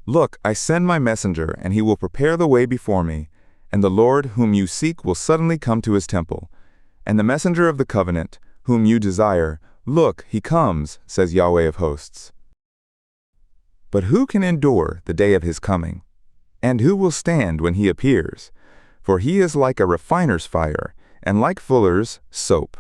Look, I send my messenger, and he will prepare the way before me, and the Lord whom you seek will suddenly come to his temple. And the messenger of the covenant, whom you desire, look, he comes, says Yahweh of hosts. But who can endure the day of his coming? And who will stand when he appears? For he is like a refiner's fire, and like fuller's soap.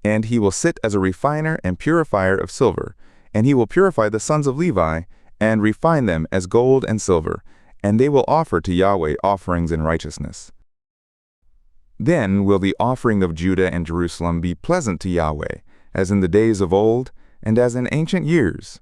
And he will sit as a refiner and purifier of silver, and he will purify the sons of Levi, and refine them as gold and silver, and they will offer to Yahweh offerings in righteousness. Then will the offering of Judah and Jerusalem be pleasant to Yahweh, as in the days of old, and as in ancient years.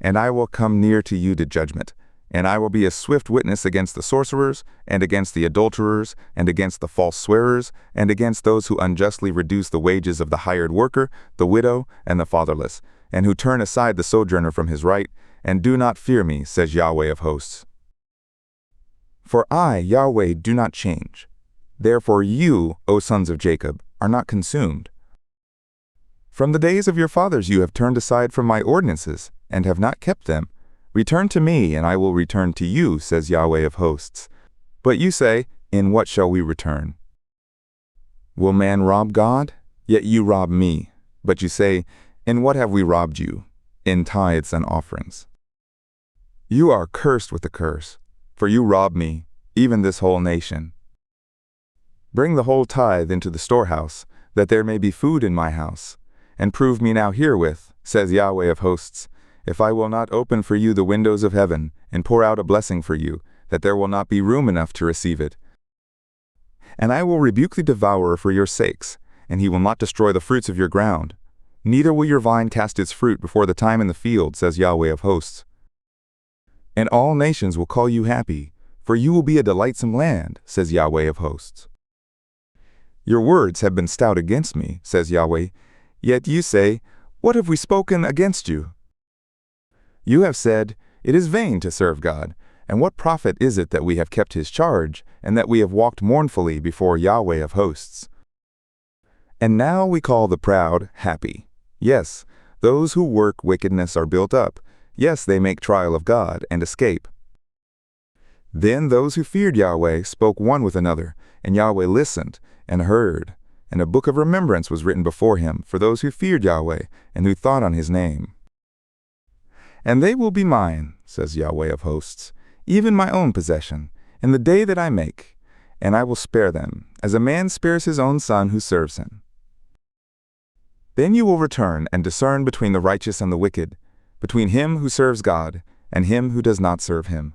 And I will come near to you to judgment, and I will be a swift witness against the sorcerers, and against the adulterers, and against the false swearers, and against those who unjustly reduce the wages of the hired worker, the widow, and the fatherless, and who turn aside the sojourner from his right, and do not fear me, says Yahweh of hosts. For I, Yahweh, do not change. Therefore you, O sons of Jacob, are not consumed. From the days of your fathers you have turned aside from my ordinances, and have not kept them. Return to me, and I will return to you, says Yahweh of hosts. But you say, in what shall we return? Will man rob God? Yet you rob me. But you say, in what have we robbed you? In tithes and offerings. You are cursed with a curse, for you rob me, even this whole nation. Bring the whole tithe into the storehouse, that there may be food in my house. And prove me now herewith, says Yahweh of hosts, if I will not open for you the windows of heaven, and pour out a blessing for you, that there will not be room enough to receive it. And I will rebuke the devourer for your sakes, and he will not destroy the fruits of your ground. Neither will your vine cast its fruit before the time in the field, says Yahweh of hosts. And all nations will call you happy, for you will be a delightsome land, says Yahweh of hosts. Your words have been stout against me, says Yahweh, yet you say, what have we spoken against you? You have said, it is vain to serve God, and what profit is it that we have kept his charge, and that we have walked mournfully before Yahweh of hosts? And now we call the proud happy. Yes, those who work wickedness are built up. Yes, they make trial of God and escape. Then those who feared Yahweh spoke one with another, and Yahweh listened and heard, and a book of remembrance was written before him for those who feared Yahweh and who thought on his name. And they will be mine, says Yahweh of hosts, even my own possession, in the day that I make, and I will spare them, as a man spares his own son who serves him. Then you will return and discern between the righteous and the wicked, between him who serves God and him who does not serve him.